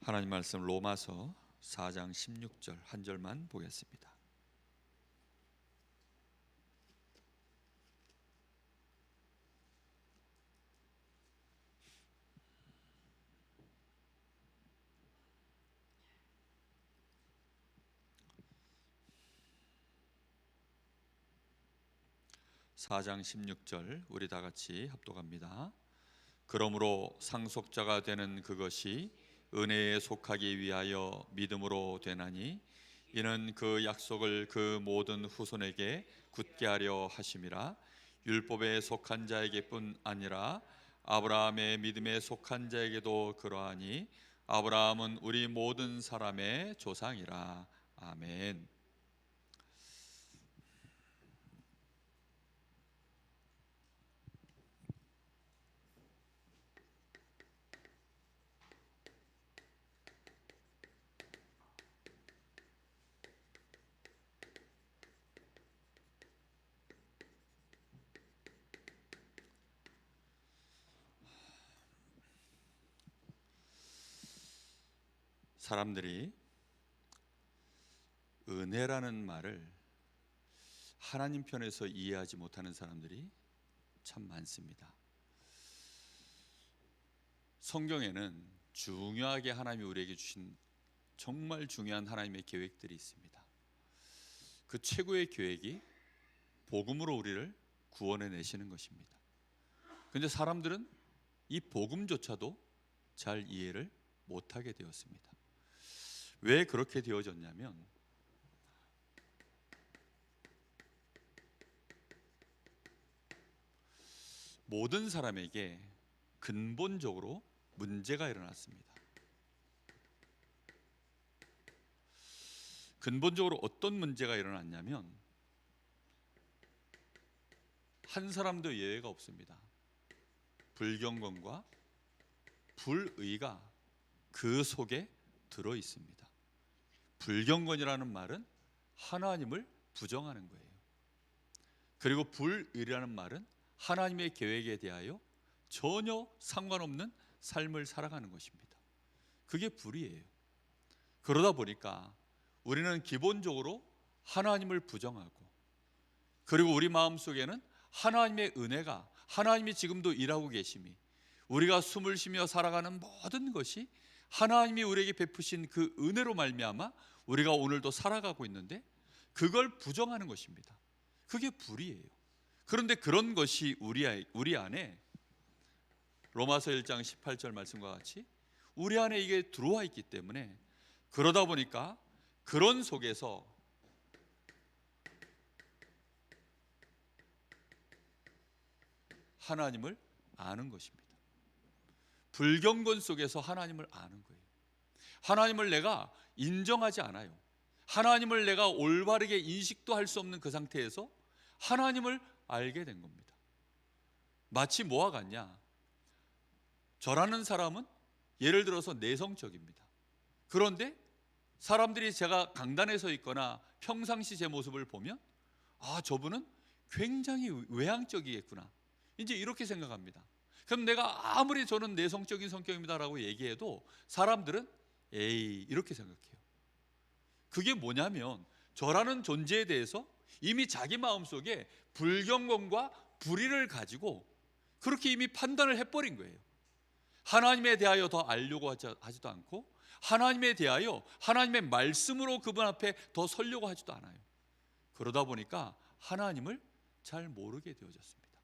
하나님 말씀 로마서 4장 16절 한 절만 보겠습니다. (4장 16절) 우리 다 같이 합독합니다. 그러므로 상속자가 되는 그것이 은혜에 속하기 위하여 믿음으로 되나니 이는 그 약속을 그 모든 후손에게 굳게 하려 하심이라. 율법에 속한 자에게뿐 아니라 아브라함의 믿음에 속한 자에게도 그러하니 아브라함은 우리 모든 사람의 조상이라. 아멘. 사람들이 은혜라는 말을 하나님 편에서 이해하지 못하는 사람들이 참 많습니다. 성경에는 중요하게 하나님이 우리에게 주신 정말 중요한 하나님의 계획들이 있습니다. 그 최고의 계획이 복음으로 우리를 구원해 내시는 것입니다. 그런데 사람들은 이 복음조차도 잘 이해를 못하게 되었습니다. 왜 그렇게 되어졌냐면 모든 사람에게 근본적으로 문제가 일어났습니다. 근본적으로 어떤 문제가 일어났냐면 한 사람도 예외가 없습니다. 불경건과 불의가 그 속에 들어 있습니다. 불경건이라는 말은 하나님을 부정하는 거예요. 그리고 불의라는 말은 하나님의 계획에 대하여 전혀 상관없는 삶을 살아가는 것입니다. 그게 불의예요. 그러다 보니까 우리는 기본적으로 하나님을 부정하고, 그리고 우리 마음속에는 하나님의 은혜가, 하나님이 지금도 일하고 계심이, 우리가 숨을 쉬며 살아가는 모든 것이 하나님이 우리에게 베푸신 그 은혜로 말미암아 우리가 오늘도 살아가고 있는데 그걸 부정하는 것입니다. 그게 불의예요. 그런데 그런 것이 우리 안에 로마서 1장 18절 말씀과 같이 우리 안에 이게 들어와 있기 때문에, 그러다 보니까 그런 속에서 하나님을 아는 것입니다. 불경건 속에서 하나님을 아는 거예요. 하나님을 내가 인정하지 않아요. 하나님을 내가 올바르게 인식도 할 수 없는 그 상태에서 하나님을 알게 된 겁니다. 마치 뭐와 같냐? 저라는 사람은 예를 들어서 내성적입니다. 그런데 사람들이 제가 강단에 서 있거나 평상시 제 모습을 보면 저분은 굉장히 외향적이겠구나, 이제 이렇게 생각합니다. 그럼 내가 아무리 저는 내성적인 성격입니다라고 얘기해도 사람들은 에이 이렇게 생각해요. 그게 뭐냐면 저라는 존재에 대해서 이미 자기 마음속에 불경건과 불의를 가지고 그렇게 이미 판단을 해버린 거예요. 하나님에 대하여 더 알려고 하지도 않고, 하나님에 대하여 하나님의 말씀으로 그분 앞에 더 서려고 하지도 않아요. 그러다 보니까 하나님을 잘 모르게 되어졌습니다.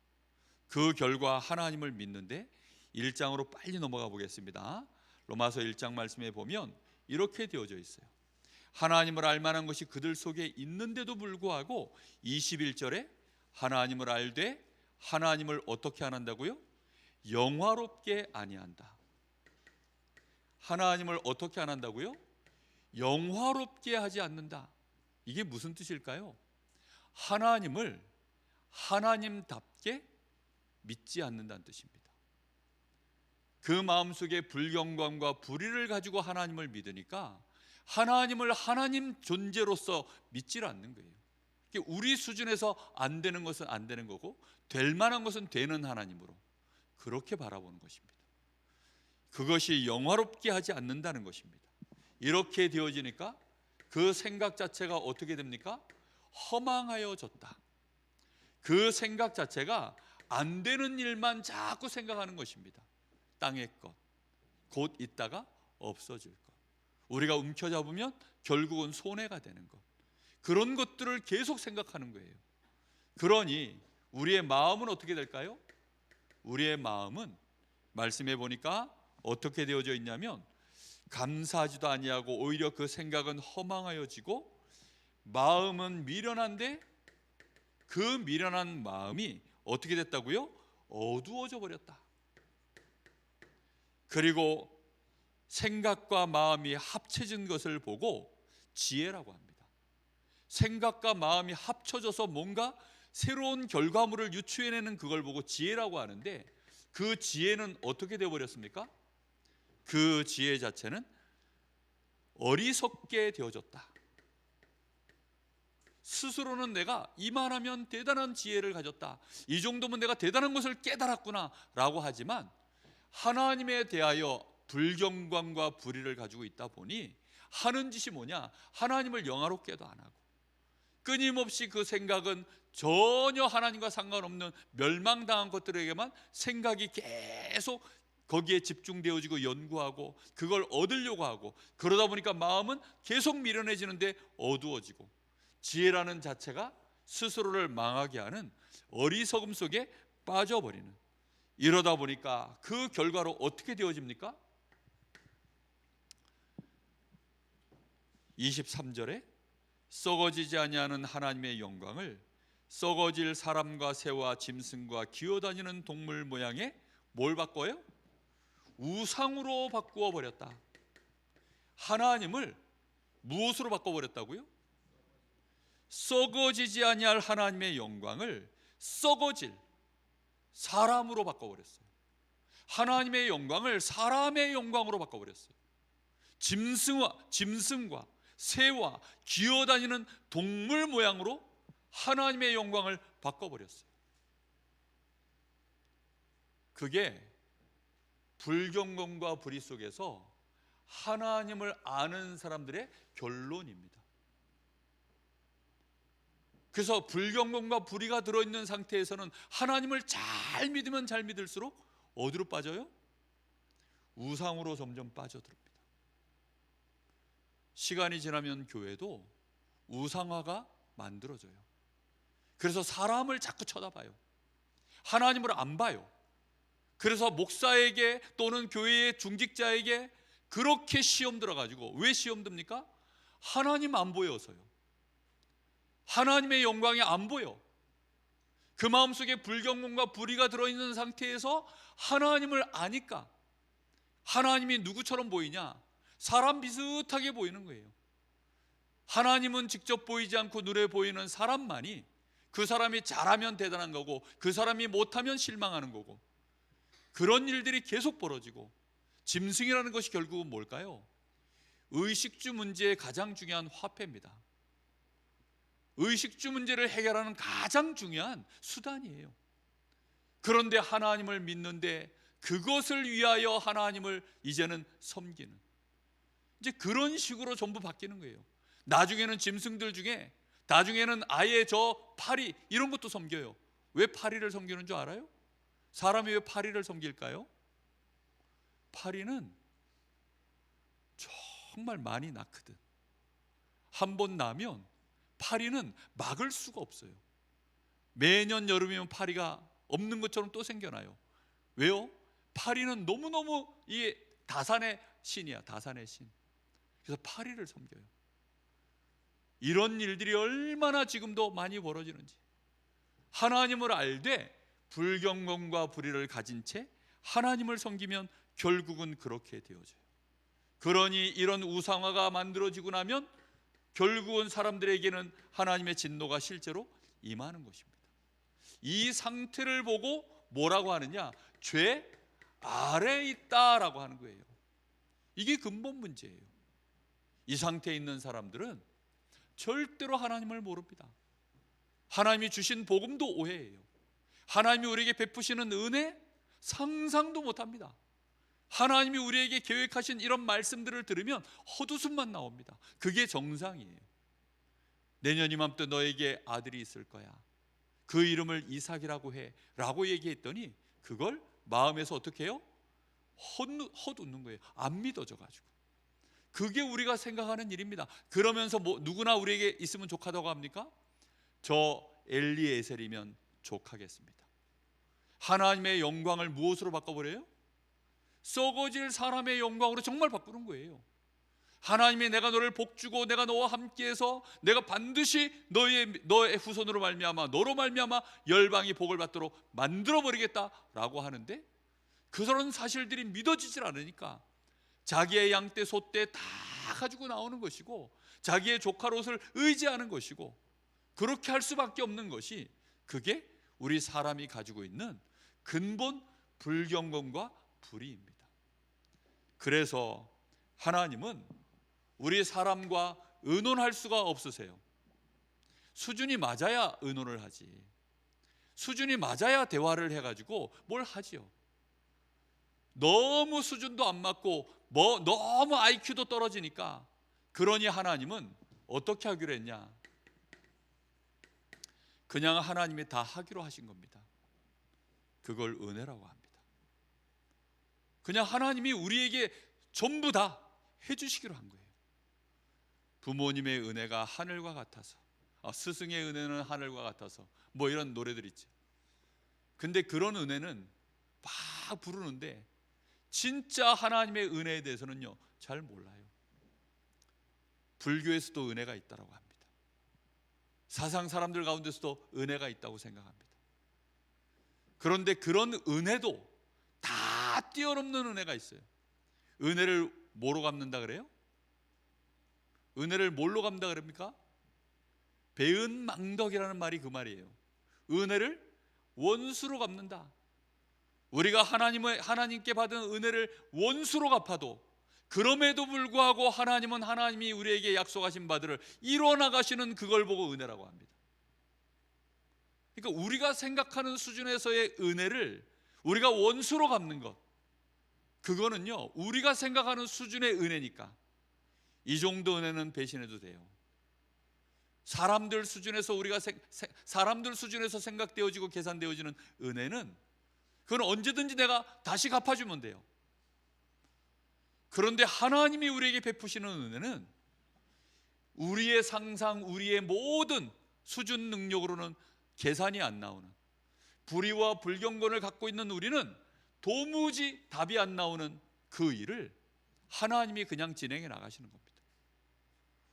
그 결과 하나님을 믿는데 1장으로 빨리 넘어가 보겠습니다. 로마서 1장 말씀에 보면 이렇게 되어져 있어요. 하나님을 알만한 것이 그들 속에 있는데도 불구하고 21절에 하나님을 알되 하나님을 어떻게 안 한다고요? 영화롭게 아니한다. 하나님을 어떻게 안 한다고요? 영화롭게 하지 않는다. 이게 무슨 뜻일까요? 하나님을 하나님답게 믿지 않는다는 뜻입니다. 그 마음속에 불경건과 불의를 가지고 하나님을 믿으니까 하나님을 하나님 존재로서 믿질 않는 거예요. 우리 수준에서 안 되는 것은 안 되는 거고 될 만한 것은 되는 하나님으로 그렇게 바라보는 것입니다. 그것이 영화롭게 하지 않는다는 것입니다. 이렇게 되어지니까 그 생각 자체가 어떻게 됩니까? 허망하여졌다. 그 생각 자체가 안 되는 일만 자꾸 생각하는 것입니다. 땅의 것, 곧 있다가 없어질 것, 우리가 움켜잡으면 결국은 손해가 되는 것, 그런 것들을 계속 생각하는 거예요. 그러니 우리의 마음은 어떻게 될까요? 우리의 마음은 말씀해 보니까 어떻게 되어져 있냐면 감사하지도 아니하고 오히려 그 생각은 허망하여지고 마음은 미련한데 그 미련한 마음이 어떻게 됐다고요? 어두워져 버렸다. 그리고 생각과 마음이 합쳐진 것을 보고 지혜라고 합니다. 생각과 마음이 합쳐져서 뭔가 새로운 결과물을 유추해내는 그걸 보고 지혜라고 하는데, 그 지혜는 어떻게 되어버렸습니까? 그 지혜 자체는 어리석게 되어졌다. 스스로는 내가 이만하면 대단한 지혜를 가졌다, 이 정도면 내가 대단한 것을 깨달았구나 라고 하지만 하나님에 대하여 불경광과 불의를 가지고 있다 보니 하는 짓이 뭐냐? 하나님을 영화롭게도 안 하고 끊임없이 그 생각은 전혀 하나님과 상관없는 멸망당한 것들에게만 생각이 계속 거기에 집중되어지고 연구하고 그걸 얻으려고 하고, 그러다 보니까 마음은 계속 미련해지는데 어두워지고 지혜라는 자체가 스스로를 망하게 하는 어리석음 속에 빠져버리는, 이러다 보니까 그 결과로 어떻게 되어집니까? 23절에 썩어지지 아니하는 하나님의 영광을 썩어질 사람과 새와 짐승과 기어다니는 동물 모양의 뭘 바꿔요? 우상으로 바꾸어 버렸다. 하나님을 무엇으로 바꿔버렸다고요? 썩어지지 아니할 하나님의 영광을 썩어질 사람으로 바꿔버렸어요. 하나님의 영광을 사람의 영광으로 바꿔버렸어요. 짐승과 새와 기어다니는 동물 모양으로 하나님의 영광을 바꿔버렸어요. 그게 불경건과 불의 속에서 하나님을 아는 사람들의 결론입니다. 그래서 불경건과 불의가 들어있는 상태에서는 하나님을 잘 믿으면 잘 믿을수록 어디로 빠져요? 우상으로 점점 빠져듭니다. 시간이 지나면 교회도 우상화가 만들어져요. 그래서 사람을 자꾸 쳐다봐요. 하나님을 안 봐요. 그래서 목사에게 또는 교회의 중직자에게 그렇게 시험 들어가지고, 왜 시험 듭니까? 하나님 안 보여서요. 하나님의 영광이 안 보여. 그 마음속에 불경건과 불의가 들어있는 상태에서 하나님을 아니까 하나님이 누구처럼 보이냐? 사람 비슷하게 보이는 거예요. 하나님은 직접 보이지 않고 눈에 보이는 사람만이, 그 사람이 잘하면 대단한 거고 그 사람이 못하면 실망하는 거고, 그런 일들이 계속 벌어지고, 짐승이라는 것이 결국은 뭘까요? 의식주 문제의 가장 중요한 화폐입니다. 의식주 문제를 해결하는 가장 중요한 수단이에요. 그런데 하나님을 믿는데 그것을 위하여 하나님을 이제는 섬기는, 이제 그런 식으로 전부 바뀌는 거예요. 나중에는 짐승들 중에, 나중에는 아예 저 파리 이런 것도 섬겨요. 왜 파리를 섬기는 줄 알아요? 사람이 왜 파리를 섬길까요? 파리는 정말 많이 낳거든. 한 번 나면 파리는 막을 수가 없어요. 매년 여름이면 파리가 없는 것처럼 또 생겨나요. 왜요? 파리는 너무너무 이 다산의 신이야, 다산의 신. 그래서 파리를 섬겨요. 이런 일들이 얼마나 지금도 많이 벌어지는지. 하나님을 알되 불경건과 불의를 가진 채 하나님을 섬기면 결국은 그렇게 되어져요. 그러니 이런 우상화가 만들어지고 나면 결국은 사람들에게는 하나님의 진노가 실제로 임하는 것입니다. 이 상태를 보고 뭐라고 하느냐? 죄 아래에 있다라고 하는 거예요. 이게 근본 문제예요. 이 상태에 있는 사람들은 절대로 하나님을 모릅니다. 하나님이 주신 복음도 오해해요. 하나님이 우리에게 베푸시는 은혜 상상도 못합니다. 하나님이 우리에게 계획하신 이런 말씀들을 들으면 헛웃음만 나옵니다. 그게 정상이에요. 내년 이맘때 너에게 아들이 있을 거야. 그 이름을 이삭이라고 해 라고 얘기했더니 그걸 마음에서 어떻게 해요? 헛웃는 거예요. 안 믿어져 가지고. 그게 우리가 생각하는 일입니다. 그러면서 누구나 우리에게 있으면 족하다고 합니까? 저 엘리에셀이면 족하겠습니다. 하나님의 영광을 무엇으로 바꿔버려요? 썩어질 사람의 영광으로 정말 바꾸는 거예요. 하나님이 내가 너를 복주고 내가 너와 함께해서 내가 반드시 너의 후손으로 말미암아 너로 말미암아 열방이 복을 받도록 만들어버리겠다라고 하는데 그런 사실들이 믿어지질 않으니까 자기의 양떼 소떼 다 가지고 나오는 것이고 자기의 조카롯을 의지하는 것이고 그렇게 할 수밖에 없는 것이 그게 우리 사람이 가지고 있는 근본 불경건과 불의입니다. 그래서 하나님은 우리 사람과 의논할 수가 없으세요. 수준이 맞아야 의논을 하지. 수준이 맞아야 대화를 해가지고 뭘 하지요. 너무 수준도 안 맞고 너무 IQ도 떨어지니까 그러니 하나님은 어떻게 하기로 했냐? 그냥 하나님이 다 하기로 하신 겁니다. 그걸 은혜라고 합니다. 그냥 하나님이 우리에게 전부 다 해주시기로 한 거예요. 부모님의 은혜가 하늘과 같아서 스승의 은혜는 하늘과 같아서 뭐 이런 노래들 있죠. 근데 그런 은혜는 막 부르는데 진짜 하나님의 은혜에 대해서는요 잘 몰라요. 불교에서도 은혜가 있다고 합니다. 사상 사람들 가운데서도 은혜가 있다고 생각합니다. 그런데 그런 은혜도 다 뛰어넘는 은혜가 있어요. 은혜를 뭐로 갚는다 그래요? 은혜를 뭘로 갚는다 그럽니까? 배은망덕이라는 말이 그 말이에요. 은혜를 원수로 갚는다. 우리가 하나님께 받은 은혜를 원수로 갚아도 그럼에도 불구하고 하나님은 하나님이 우리에게 약속하신 바들을 이뤄나가시는 그걸 보고 은혜라고 합니다. 그러니까 우리가 생각하는 수준에서의 은혜를 우리가 원수로 갚는 것, 그거는요 우리가 생각하는 수준의 은혜니까 이 정도 은혜는 배신해도 돼요. 사람들 수준에서 사람들 수준에서 생각되어지고 계산되어지는 은혜는 그건 언제든지 내가 다시 갚아주면 돼요. 그런데 하나님이 우리에게 베푸시는 은혜는 우리의 상상, 우리의 모든 수준 능력으로는 계산이 안 나오는, 불의와 불경건을 갖고 있는 우리는 도무지 답이 안 나오는 그 일을 하나님이 그냥 진행해 나가시는 겁니다.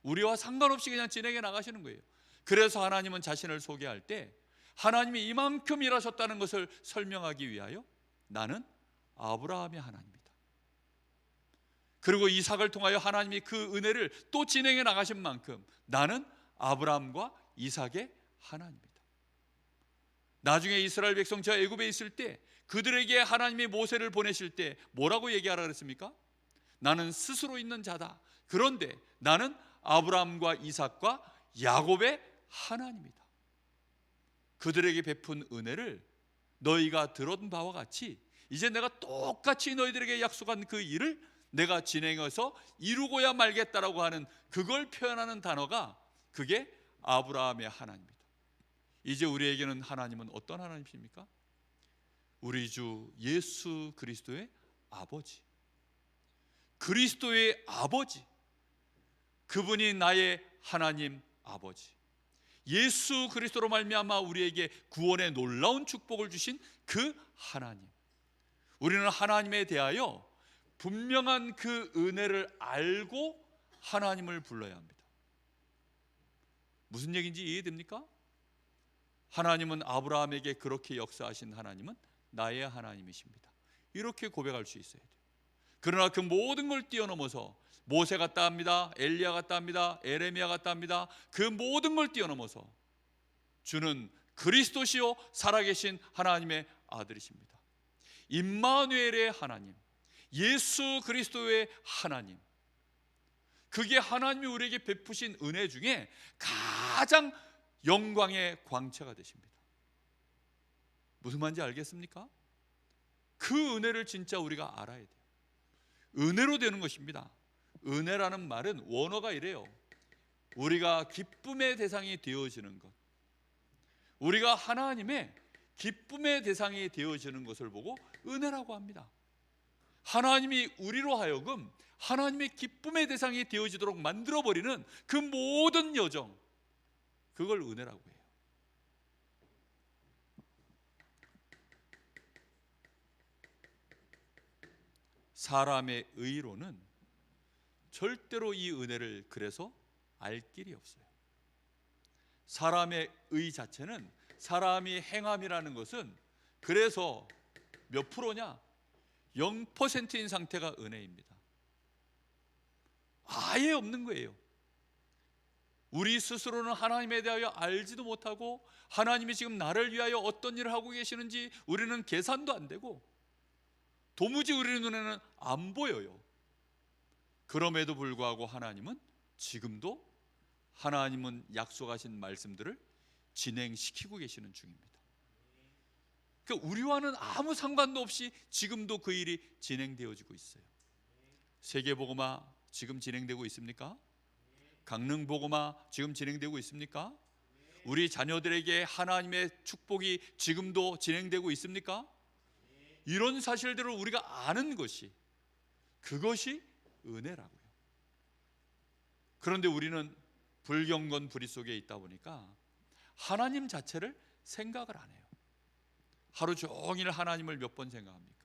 우리와 상관없이 그냥 진행해 나가시는 거예요. 그래서 하나님은 자신을 소개할 때 하나님이 이만큼 일하셨다는 것을 설명하기 위하여 나는 아브라함의 하나님이다. 그리고 이삭을 통하여 하나님이 그 은혜를 또 진행해 나가신 만큼 나는 아브라함과 이삭의 하나님이다. 나중에 이스라엘 백성 저 애굽에 있을 때 그들에게 하나님이 모세를 보내실 때 뭐라고 얘기하라 그랬습니까? 나는 스스로 있는 자다. 그런데 나는 아브라함과 이삭과 야곱의 하나님이다. 그들에게 베푼 은혜를 너희가 들은 바와 같이 이제 내가 똑같이 너희들에게 약속한 그 일을 내가 진행해서 이루고야 말겠다라고 하는 그걸 표현하는 단어가 그게 아브라함의 하나님이다. 이제 우리에게는 하나님은 어떤 하나님이십니까? 우리 주 예수 그리스도의 아버지, 그리스도의 아버지, 그분이 나의 하나님 아버지, 예수 그리스도로 말미암아 우리에게 구원의 놀라운 축복을 주신 그 하나님. 우리는 하나님에 대하여 분명한 그 은혜를 알고 하나님을 불러야 합니다. 무슨 얘기인지 이해됩니까? 하나님은 아브라함에게 그렇게 역사하신 하나님은 나의 하나님이십니다. 이렇게 고백할 수 있어야 돼요. 그러나 그 모든 걸 뛰어넘어서 모세 같다 합니다. 엘리야 같다 합니다. 에레미야 같다 합니다. 그 모든 걸 뛰어넘어서 주는 그리스도시요 살아계신 하나님의 아들이십니다. 임마누엘의 하나님, 예수 그리스도의 하나님, 그게 하나님이 우리에게 베푸신 은혜 중에 가장 영광의 광채가 되십니다. 무슨 말인지 알겠습니까? 그 은혜를 진짜 우리가 알아야 돼요. 은혜로 되는 것입니다. 은혜라는 말은 원어가 이래요. 우리가 기쁨의 대상이 되어지는 것, 우리가 하나님의 기쁨의 대상이 되어지는 것을 보고 은혜라고 합니다. 하나님이 우리로 하여금 하나님의 기쁨의 대상이 되어지도록 만들어버리는 그 모든 여정, 그걸 은혜라고 해요. 사람의 의로는 절대로 이 은혜를 그래서 알 길이 없어요. 사람의 의 자체는, 사람이 행함이라는 것은 그래서 몇 프로냐? 0%인 상태가 은혜입니다. 아예 없는 거예요. 우리 스스로는 하나님에 대하여 알지도 못하고, 하나님이 지금 나를 위하여 어떤 일을 하고 계시는지 우리는 계산도 안 되고, 도무지 우리 눈에는 안 보여요. 그럼에도 불구하고 하나님은 지금도, 하나님은 약속하신 말씀들을 진행시키고 계시는 중입니다. 그러니까 우리와는 아무 상관도 없이 지금도 그 일이 진행되어지고 있어요. 세계복음화 지금 진행되고 있습니까? 강릉복음화 지금 진행되고 있습니까? 우리 자녀들에게 하나님의 축복이 지금도 진행되고 있습니까? 이런 사실들을 우리가 아는 것이, 그것이 은혜라고요. 그런데 우리는 불경건 불의 속에 있다 보니까 하나님 자체를 생각을 안 해요. 하루 종일 하나님을 몇 번 생각합니까?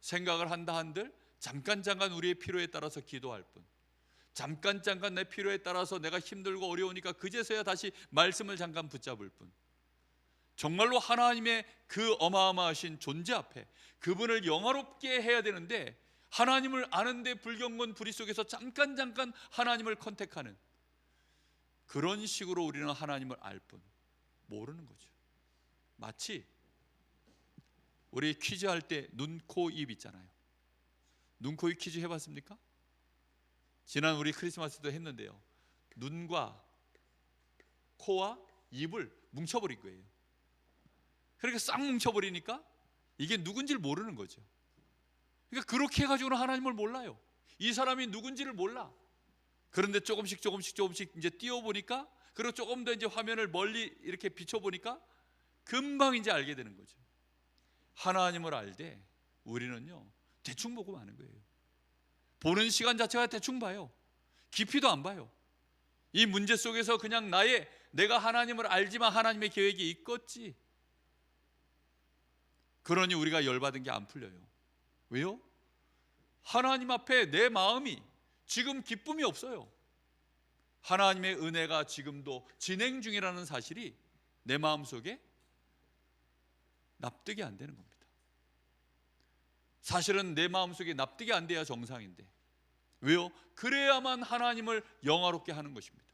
생각을 한다 한들 잠깐 우리의 필요에 따라서 기도할 뿐, 잠깐 내 필요에 따라서 내가 힘들고 어려우니까 그제서야 다시 말씀을 잠깐 붙잡을 뿐, 정말로 하나님의 그 어마어마하신 존재 앞에 그분을 영화롭게 해야 되는데, 하나님을 아는데 불경건 불의 속에서 잠깐 하나님을 컨택하는, 그런 식으로 우리는 하나님을 알 뿐 모르는 거죠. 마치 우리 퀴즈 할 때 눈, 코, 입 있잖아요. 눈, 코, 입 퀴즈 해봤습니까? 지난 우리 크리스마스도 했는데요, 눈과 코와 입을 뭉쳐버린 거예요. 그렇게 싹 뭉쳐버리니까 이게 누군지를 모르는 거죠. 그러니까 그렇게 해가지고는 하나님을 몰라요. 이 사람이 누군지를 몰라. 그런데 조금씩 이제 띄워보니까, 그리고 조금 더 이제 화면을 멀리 이렇게 비춰보니까 금방 이제 알게 되는 거죠. 하나님을 알되 우리는요, 대충 보고 마는 거예요. 보는 시간 자체가 대충 봐요. 깊이도 안 봐요. 이 문제 속에서 그냥 내가 하나님을 알지만 하나님의 계획이 있겠지. 그러니 우리가 열받은 게 안 풀려요. 왜요? 하나님 앞에 내 마음이 지금 기쁨이 없어요. 하나님의 은혜가 지금도 진행 중이라는 사실이 내 마음속에 납득이 안 되는 겁니다. 사실은 내 마음속에 납득이 안 돼야 정상인데, 왜요? 그래야만 하나님을 영화롭게 하는 것입니다.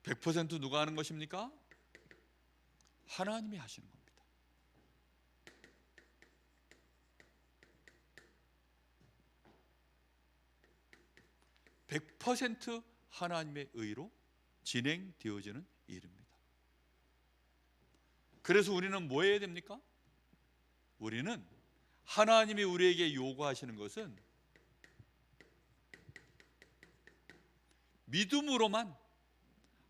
100% 누가 하는 것입니까? 하나님이 하시는 겁니다. (100% 하나님의 의로 진행되어지는 일입니다. 그래서 우리는 뭐 해야 됩니까? 우리는 하나님이 우리에게 요구하시는 것은 믿음으로만,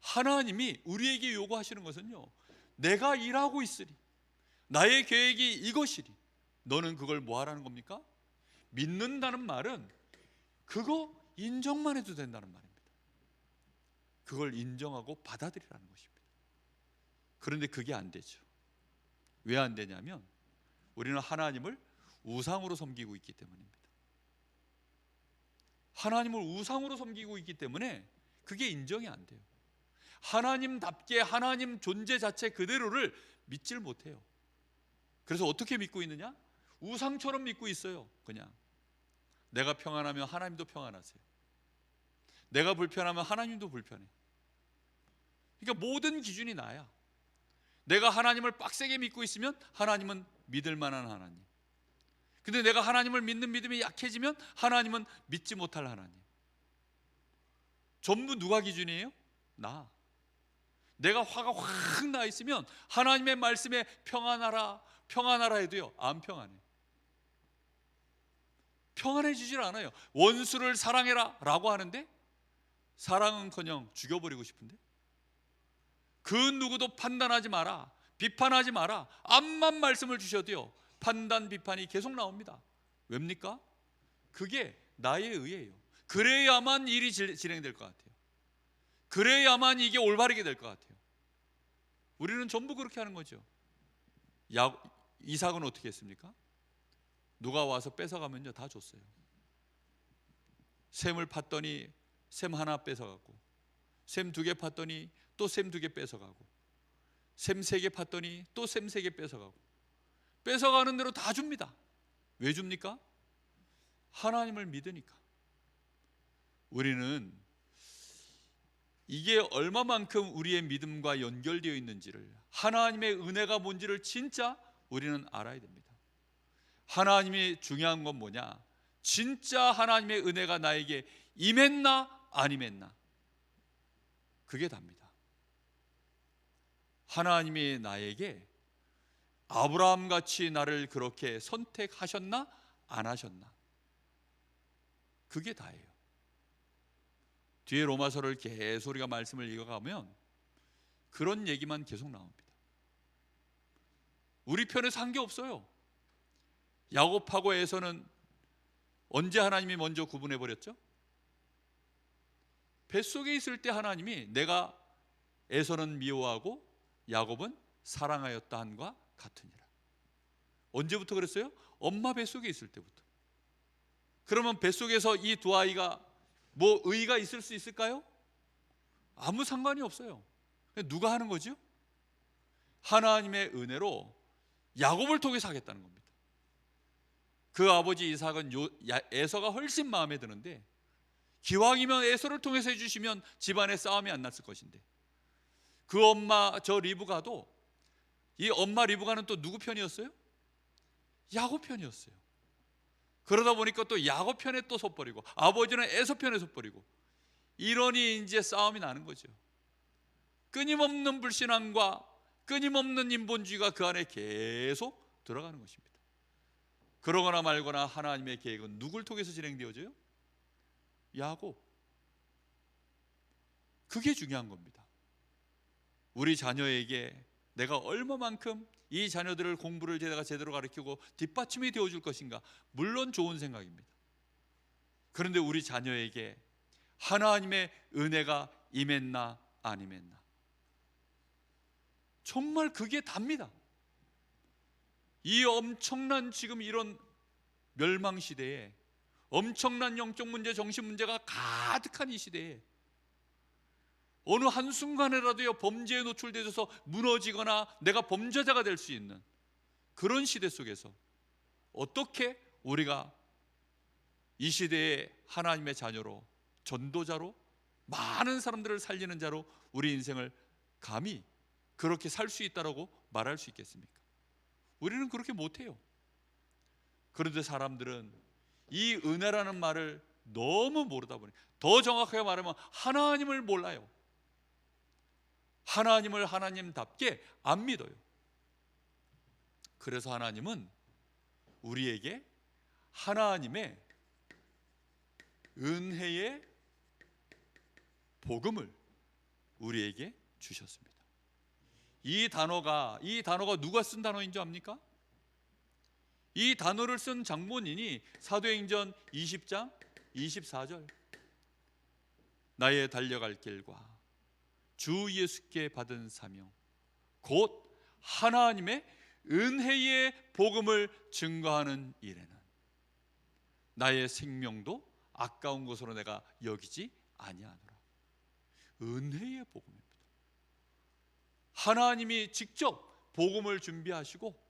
하나님이 우리에게 요구하시는 것은요, 내가 일하고 있으리, 나의 계획이 이것이리, 너는 그걸 뭐 하라는 겁니까? 믿는다는 말은 그거 인정만 해도 된다는 말입니다. 그걸 인정하고 받아들이라는 것입니다. 그런데 그게 안 되죠. 왜 안 되냐면 우리는 하나님을 우상으로 섬기고 있기 때문입니다. 하나님을 우상으로 섬기고 있기 때문에 그게 인정이 안 돼요. 하나님답게 하나님 존재 자체 그대로를 믿질 못해요. 그래서 어떻게 믿고 있느냐? 우상처럼 믿고 있어요. 그냥 내가 평안하면 하나님도 평안하세요. 내가 불편하면 하나님도 불편해. 그러니까 모든 기준이 나야. 내가 하나님을 빡세게 믿고 있으면 하나님은 믿을 만한 하나님. 근데 내가 하나님을 믿는 믿음이 약해지면 하나님은 믿지 못할 하나님. 전부 누가 기준이에요? 나. 내가 화가 확 나 있으면 하나님의 말씀에 평안하라, 평안하라 해도요, 안 평안해. 평안해지질 않아요. 원수를 사랑해라 라고 하는데 사랑은커녕 죽여버리고 싶은데, 그 누구도 판단하지 마라, 비판하지 마라, 암만 말씀을 주셔도요 판단 비판이 계속 나옵니다. 왜입니까? 그게 나의 의예요. 그래야만 일이 진행될 것 같아요. 그래야만 이게 올바르게 될 것 같아요. 우리는 전부 그렇게 하는 거죠. 이삭은 어떻게 했습니까? 누가 와서 뺏어가면요 다 줬어요. 샘을 팠더니 샘 하나 뺏어가고, 샘 2개 팠더니 또 샘 2개 뺏어가고, 샘 3개 팠더니 또 샘 3개 뺏어가고, 뺏어가는 대로 다 줍니다. 왜 줍니까? 하나님을 믿으니까. 우리는 이게 얼마만큼 우리의 믿음과 연결되어 있는지를, 하나님의 은혜가 뭔지를 진짜 우리는 알아야 됩니다. 하나님이 중요한 건 뭐냐? 진짜 하나님의 은혜가 나에게 임했나 안 임했나, 그게 답니다. 하나님이 나에게 아브라함같이 나를 그렇게 선택하셨나 안 하셨나, 그게 다예요. 뒤에 로마서를 계속 우리가 말씀을 읽어가면 그런 얘기만 계속 나옵니다. 우리 편에서 한 게 없어요. 야곱하고 에서는 언제 하나님이 먼저 구분해 버렸죠? 뱃속에 있을 때 하나님이 내가 에서는 미워하고 야곱은 사랑하였다 한과 같으니라. 언제부터 그랬어요? 엄마 뱃속에 있을 때부터. 그러면 뱃속에서 이 두 아이가 뭐 의의가 있을 수 있을까요? 아무 상관이 없어요. 누가 하는 거죠? 하나님의 은혜로 야곱을 통해서 하겠다는 겁니다. 그 아버지 이삭은 에서가 훨씬 마음에 드는데, 기왕이면 에서를 통해서 해주시면 집안에 싸움이 안 났을 것인데, 그 엄마 저 리브가도, 이 엄마 리브가는 또 누구 편이었어요? 야곱 편이었어요. 그러다 보니까 또 야곱 편에 또 섰버리고, 아버지는 에서 편에 섰버리고, 이러니 이제 싸움이 나는 거죠. 끊임없는 불신앙과 끊임없는 인본주의가 그 안에 계속 들어가는 것입니다. 그러거나 말거나 하나님의 계획은 누굴 통해서 진행되어져요? 야곱. 그게 중요한 겁니다. 우리 자녀에게 내가 얼마만큼 이 자녀들을 공부를 제대로 가르치고 뒷받침이 되어줄 것인가, 물론 좋은 생각입니다. 그런데 우리 자녀에게 하나님의 은혜가 임했나 안 임했나, 정말 그게 답니다. 이 엄청난 지금 이런 멸망시대에, 엄청난 영적 문제, 정신 문제가 가득한 이 시대에 어느 한순간에라도요 범죄에 노출되어서 무너지거나 내가 범죄자가 될 수 있는 그런 시대 속에서 어떻게 우리가 이 시대에 하나님의 자녀로, 전도자로, 많은 사람들을 살리는 자로 우리 인생을 감히 그렇게 살 수 있다라고 말할 수 있겠습니까? 우리는 그렇게 못해요. 그런데 사람들은 이 은혜라는 말을 너무 모르다 보니, 더 정확하게 말하면 하나님을 몰라요. 하나님을 하나님답게 안 믿어요. 그래서 하나님은 우리에게 하나님의 은혜의 복음을 우리에게 주셨습니다. 이 단어가 누가 쓴 단어인 줄 압니까? 이 단어를 쓴 장본인이 사도행전 20장 24절, 나의 달려갈 길과 주 예수께 받은 사명 곧 하나님의 은혜의 복음을 증거하는 일에는 나의 생명도 아까운 것으로 내가 여기지 아니하노라. 은혜의 복음입니다. 하나님이 직접 복음을 준비하시고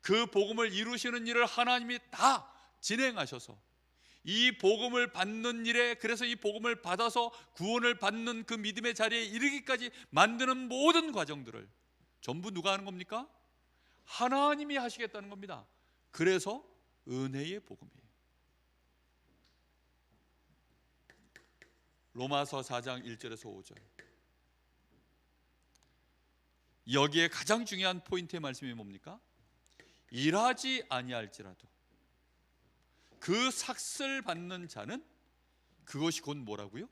그 복음을 이루시는 일을 하나님이 다 진행하셔서 이 복음을 받는 일에, 그래서 이 복음을 받아서 구원을 받는 그 믿음의 자리에 이르기까지 만드는 모든 과정들을 전부 누가 하는 겁니까? 하나님이 하시겠다는 겁니다. 그래서 은혜의 복음이에요. 로마서 4장 1절에서 5절, 여기에 가장 중요한 포인트의 말씀이 뭡니까? 일하지 아니할지라도 그 삭슬 받는 자는 그것이 곧 뭐라고요?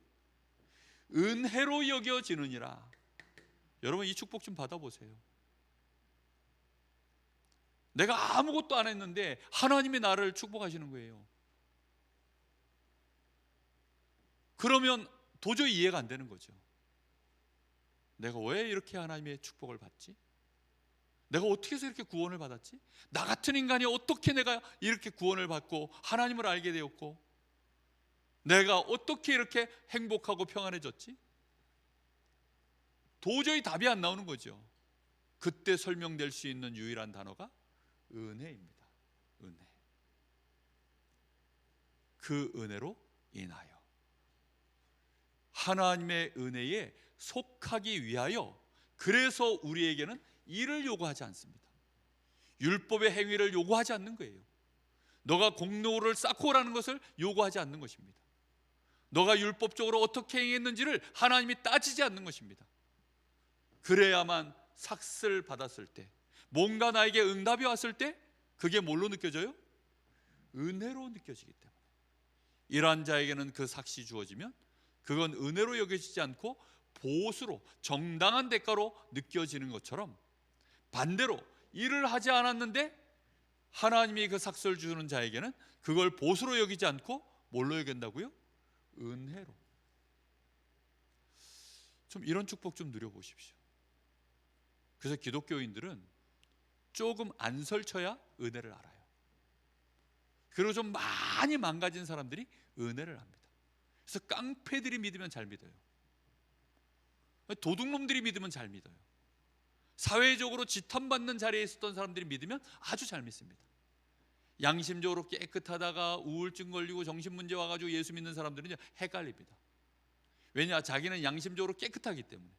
은혜로 여겨지느니라. 여러분 이 축복 좀 받아보세요. 내가 아무것도 안 했는데 하나님이 나를 축복하시는 거예요. 그러면 도저히 이해가 안 되는 거죠. 내가 왜 이렇게 하나님의 축복을 받지? 내가 어떻게 해서 이렇게 구원을 받았지? 나 같은 인간이 어떻게 내가 이렇게 구원을 받고 하나님을 알게 되었고 내가 어떻게 이렇게 행복하고 평안해졌지? 도저히 답이 안 나오는 거죠. 그때 설명될 수 있는 유일한 단어가 은혜입니다. 은혜. 그 은혜로 인하여 하나님의 은혜에 속하기 위하여, 그래서 우리에게는 일을 요구하지 않습니다. 율법의 행위를 요구하지 않는 거예요. 너가 공로를 쌓고 오라는 것을 요구하지 않는 것입니다. 너가 율법적으로 어떻게 행했는지를 하나님이 따지지 않는 것입니다. 그래야만 삭슬 받았을 때, 뭔가 나에게 응답이 왔을 때 그게 뭘로 느껴져요? 은혜로 느껴지기 때문에 이러한 자에게는 그 삭시 주어지면 그건 은혜로 여겨지지 않고 보수로, 정당한 대가로 느껴지는 것처럼, 반대로 일을 하지 않았는데 하나님이 그 삭스를 주는 자에게는 그걸 보수로 여기지 않고 뭘로 여긴다고요? 은혜로. 좀 이런 축복 좀 누려보십시오. 그래서 기독교인들은 조금 안 설쳐야 은혜를 알아요. 그리고 좀 많이 망가진 사람들이 은혜를 합니다. 그래서 깡패들이 믿으면 잘 믿어요. 도둑놈들이 믿으면 잘 믿어요. 사회적으로 지탄받는 자리에 있었던 사람들이 믿으면 아주 잘 믿습니다. 양심적으로 깨끗하다가 우울증 걸리고 정신문제 와가지고 예수 믿는 사람들은 헷갈립니다. 왜냐? 자기는 양심적으로 깨끗하기 때문에.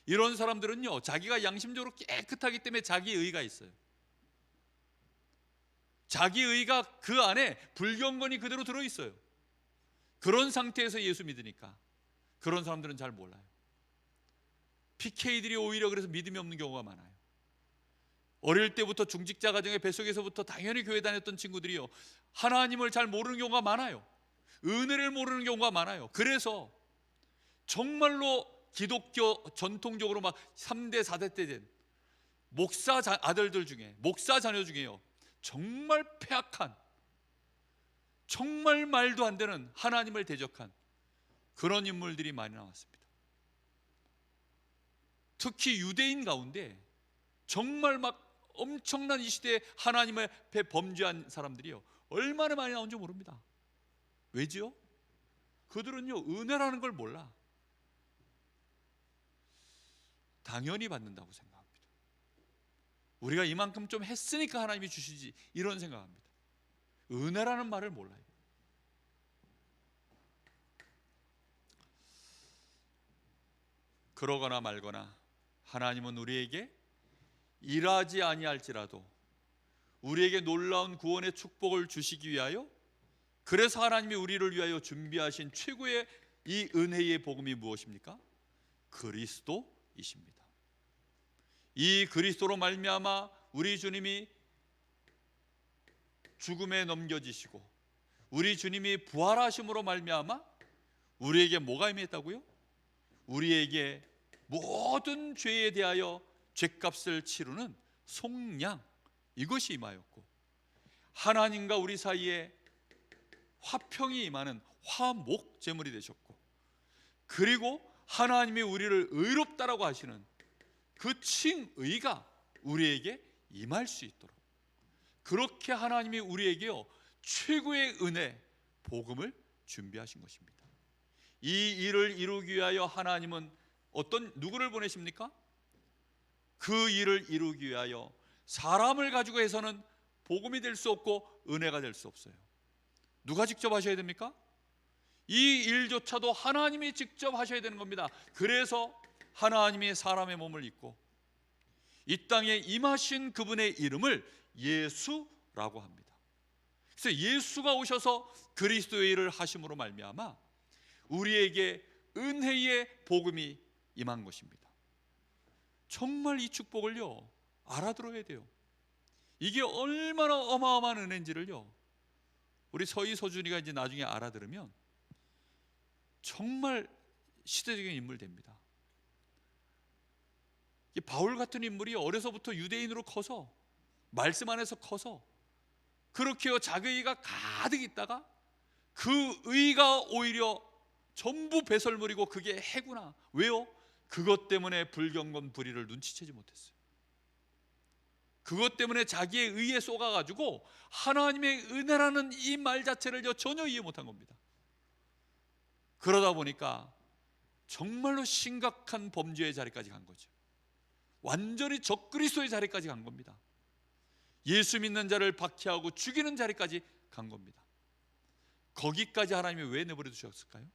이런 사람들은요, 자기가 양심적으로 깨끗하기 때문에 자기의가 있어요. 자기의가 그 안에 불경건이 그대로 들어있어요. 그런 상태에서 예수 믿으니까 그런 사람들은 잘 몰라요. PK들이 오히려 그래서 믿음이 없는 경우가 많아요. 어릴 때부터 중직자 가정의 뱃속에서부터 당연히 교회 다녔던 친구들이요, 하나님을 잘 모르는 경우가 많아요. 은혜를 모르는 경우가 많아요. 그래서 정말로 기독교 전통적으로 막 3대 4대 때 된 목사 아들들 중에, 목사 자녀 중에요, 정말 폐악한, 정말 말도 안 되는 하나님을 대적한 그런 인물들이 많이 나왔습니다. 특히 유대인 가운데 정말 막 엄청난 이 시대에 하나님의 앞에 범죄한 사람들이요, 얼마나 많이 나온지 모릅니다. 왜지요? 그들은요, 은혜라는 걸 몰라. 당연히 받는다고 생각합니다. 우리가 이만큼 좀 했으니까 하나님이 주시지, 이런 생각합니다. 은혜라는 말을 몰라요. 그러거나 말거나 하나님은 우리에게 일하지 아니할지라도 우리에게 놀라운 구원의 축복을 주시기 위하여, 그래서 하나님이 우리를 위하여 준비하신 최고의 이 은혜의 복음이 무엇입니까? 그리스도이십니다. 이 그리스도로 말미암아 우리 주님이 죽음에 넘겨지시고 우리 주님이 부활하심으로 말미암아 우리에게 뭐가 임했다고요? 우리에게 모든 죄에 대하여 죄값을 치르는 속량, 이것이 임하였고, 하나님과 우리 사이에 화평이 임하는 화목 제물이 되셨고, 그리고 하나님이 우리를 의롭다라고 하시는 그 칭의가 우리에게 임할 수 있도록, 그렇게 하나님이 우리에게요 최고의 은혜, 복음을 준비하신 것입니다. 이 일을 이루기 위하여 하나님은 누구를 보내십니까? 그 일을 이루기 위하여 사람을 가지고 해서는 복음이 될 수 없고 은혜가 될 수 없어요. 누가 직접 하셔야 됩니까? 이 일조차도 하나님이 직접 하셔야 되는 겁니다. 그래서 하나님이 사람의 몸을 입고 이 땅에 임하신 그분의 이름을 예수라고 합니다. 그래서 예수가 오셔서 그리스도의 일을 하심으로 말미암아 우리에게 은혜의 복음이 임한 것입니다. 정말 이 축복을요 알아들어야 돼요. 이게 얼마나 어마어마한 은혜인지를요, 우리 서희 서준이가 이제 나중에 알아들으면 정말 시대적인 인물 됩니다. 이 바울 같은 인물이 어려서부터 유대인으로 커서, 말씀 안에서 커서 그렇게 자기의가 가득 있다가 그 의가 오히려 전부 배설물이고 그게 해구나. 왜요? 그것 때문에 불경건 불의를 눈치채지 못했어요. 그것 때문에 자기의 의에 쏘가가지고 하나님의 은혜라는 이 말 자체를 전혀 이해 못한 겁니다. 그러다 보니까 정말로 심각한 범죄의 자리까지 간 거죠. 완전히 적그리스도의 자리까지 간 겁니다. 예수 믿는 자를 박해하고 죽이는 자리까지 간 겁니다. 거기까지 하나님이 왜 내버려 두셨을까요?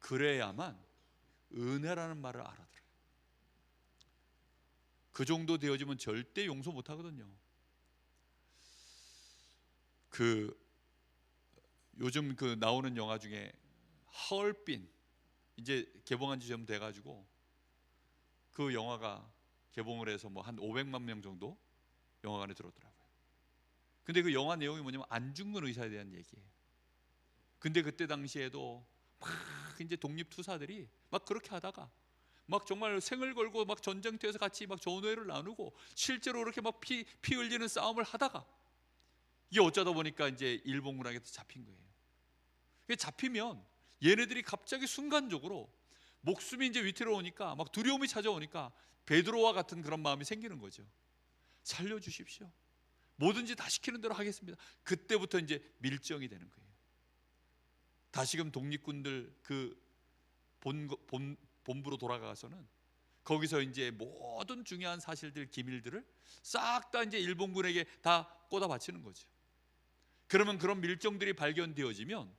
그래야만 은혜라는 말을 알아들어요. 그 정도 되어지면 절대 용서 못 하거든요. 요즘 나오는 영화 중에 하얼빈, 이제 개봉한 지 좀 돼가지고 그 영화가 개봉을 해서 뭐 한 500만 명 정도 영화관에 들어오더라고요. 근데 그 영화 내용이 뭐냐면 안중근 의사에 대한 얘기예요. 근데 그때 당시에도 막 이제 독립투사들이 막 그렇게 하다가 막 정말 생을 걸고 막 전쟁터에서 같이 막 전우회를 나누고 실제로 그렇게 막 피 흘리는 싸움을 하다가 이게 어쩌다 보니까 이제 일본군에게 잡힌 거예요. 이게 잡히면 얘네들이 갑자기 순간적으로 목숨이 이제 위태로우니까 막 두려움이 찾아오니까 베드로와 같은 그런 마음이 생기는 거죠. 살려주십시오. 뭐든지 다 시키는 대로 하겠습니다. 그때부터 이제 밀정이 되는 거예요. 다시금 독립군들 그 본부로 돌아가서는 거기서 이제 모든 중요한 사실들, 기밀들을 싹 다 이제 일본군에게 다 꽂아 바치는 거죠. 그러면 그런 밀정들이 발견되어지면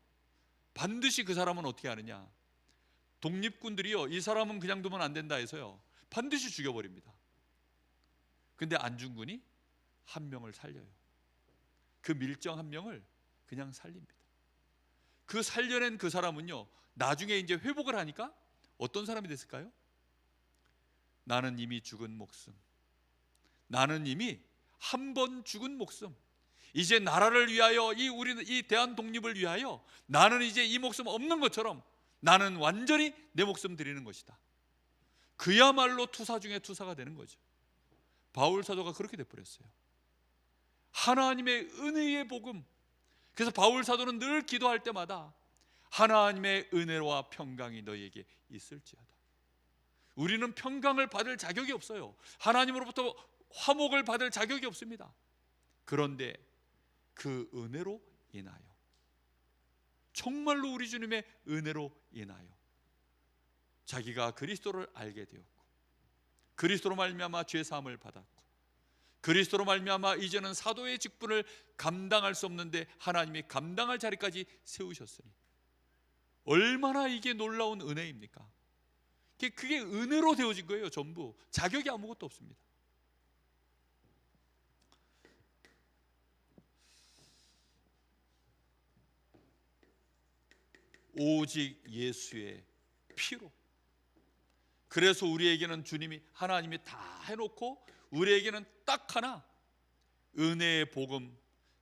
반드시 그 사람은 어떻게 하느냐? 독립군들이요, 이 사람은 그냥 두면 안 된다 해서요, 반드시 죽여버립니다. 근데 안중근이 한 명을 살려요. 그 밀정 한 명을 그냥 살립니다. 그 살려낸 그 사람은요, 나중에 이제 회복을 하니까 어떤 사람이 됐을까요? 나는 이미 죽은 목숨, 나는 이미 한 번 죽은 목숨, 이제 나라를 위하여 우리는 이 대한 독립을 위하여 나는 이제 이 목숨 없는 것처럼 나는 완전히 내 목숨 드리는 것이다. 그야말로 투사 중에 투사가 되는 거죠. 바울 사도가 그렇게 돼버렸어요. 하나님의 은혜의 복음. 그래서 바울 사도는 늘 기도할 때마다 하나님의 은혜와 평강이 너희에게 있을지어다. 우리는 평강을 받을 자격이 없어요. 하나님으로부터 화목을 받을 자격이 없습니다. 그런데 그 은혜로 인하여, 정말로 우리 주님의 은혜로 인하여 자기가 그리스도를 알게 되었고, 그리스도로 말미암아 죄 사함을 받았고, 그리스도로 말미암아 이제는 사도의 직분을 감당할 수 없는데 하나님이 감당할 자리까지 세우셨으니 얼마나 이게 놀라운 은혜입니까? 그게 은혜로 되어진 거예요. 전부 자격이 아무것도 없습니다. 오직 예수의 피로. 그래서 우리에게는 주님이, 하나님이 다 해놓고 우리에게는 딱 하나, 은혜의 복음,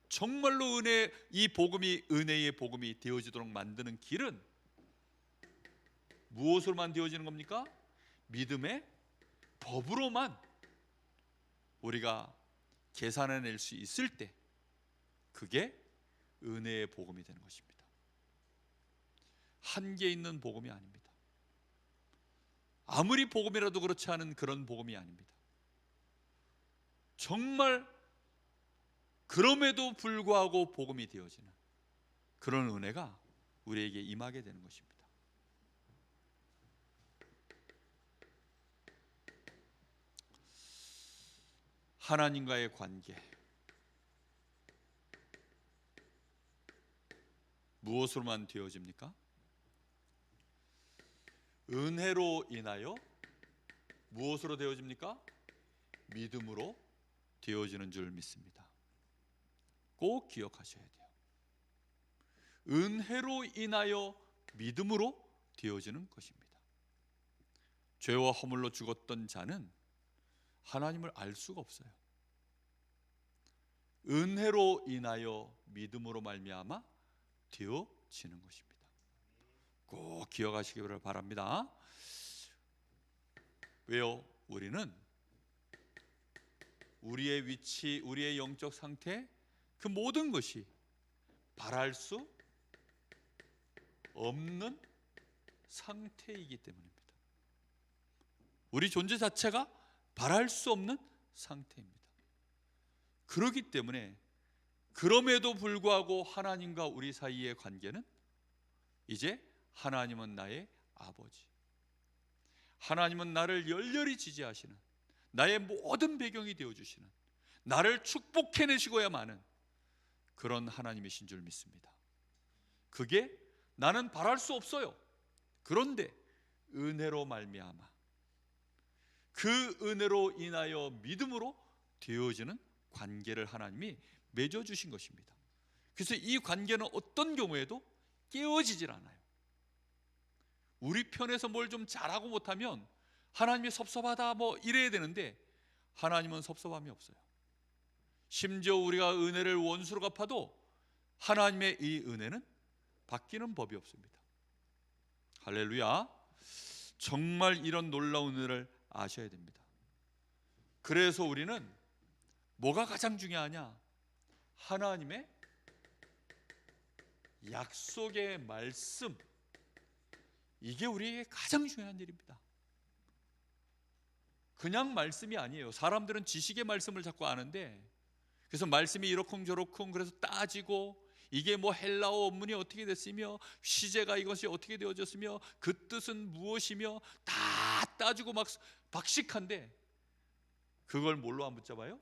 정말로 이 복음이 은혜의 복음이 되어지도록 만드는 길은 무엇으로만 되어지는 겁니까? 믿음의 법으로만 우리가 계산해낼 수 있을 때 그게 은혜의 복음이 되는 것입니다. 한계 있는 복음이 아닙니다. 아무리 복음이라도 그렇지 않은 그런 복음이 아닙니다. 정말 그럼에도 불구하고 복음이 되어지는 그런 은혜가 우리에게 임하게 되는 것입니다. 하나님과의 관계, 무엇으로만 되어집니까? 은혜로 인하여 무엇으로 되어집니까? 믿음으로 되어지는 줄 믿습니다. 꼭 기억하셔야 돼요. 은혜로 인하여 믿음으로 되어지는 것입니다. 죄와 허물로 죽었던 자는 하나님을 알 수가 없어요. 은혜로 인하여 믿음으로 말미암아 되어지는 것입니다. 꼭 기억하시기를 바랍니다. 왜요? 우리는 우리의 위치, 우리의 영적 상태, 그 모든 것이 바랄 수 없는 상태이기 때문입니다. 우리 존재 자체가 바랄 수 없는 상태입니다. 그렇기 때문에 그럼에도 불구하고 하나님과 우리 사이의 관계는 이제 하나님은 나의 아버지, 하나님은 나를 열렬히 지지하시는, 나의 모든 배경이 되어주시는, 나를 축복해내시고야 마는 그런 하나님이신 줄 믿습니다. 그게 나는 바랄 수 없어요. 그런데 은혜로 말미암아, 그 은혜로 인하여 믿음으로 되어지는 관계를 하나님이 맺어주신 것입니다. 그래서 이 관계는 어떤 경우에도 깨어지질 않아요. 우리 편에서 뭘 좀 잘하고 못하면 하나님이 섭섭하다 뭐 이래야 되는데, 하나님은 섭섭함이 없어요. 심지어 우리가 은혜를 원수로 갚아도 하나님의 이 은혜는 바뀌는 법이 없습니다. 할렐루야. 정말 이런 놀라운 은혜를 아셔야 됩니다. 그래서 우리는 뭐가 가장 중요하냐? 하나님의 약속의 말씀, 이게 우리에게 가장 중요한 일입니다. 그냥 말씀이 아니에요. 사람들은 지식의 말씀을 자꾸 아는데, 그래서 말씀이 이러쿵저러쿵 그래서 따지고, 이게 뭐 헬라어 원문이 어떻게 됐으며 시제가 이것이 어떻게 되어졌으며 그 뜻은 무엇이며 다 따지고 막 박식한데, 그걸 뭘로 안 붙잡아요?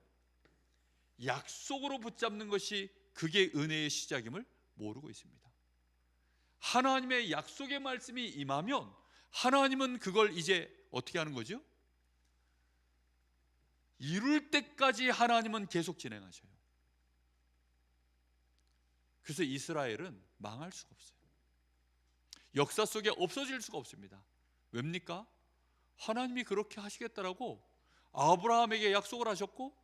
약속으로 붙잡는 것이 그게 은혜의 시작임을 모르고 있습니다. 하나님의 약속의 말씀이 임하면 하나님은 그걸 이제 어떻게 하는 거죠? 이룰 때까지 하나님은 계속 진행하셔요. 그래서 이스라엘은 망할 수가 없어요. 역사 속에 없어질 수가 없습니다. 왜입니까? 하나님이 그렇게 하시겠다라고 아브라함에게 약속을 하셨고,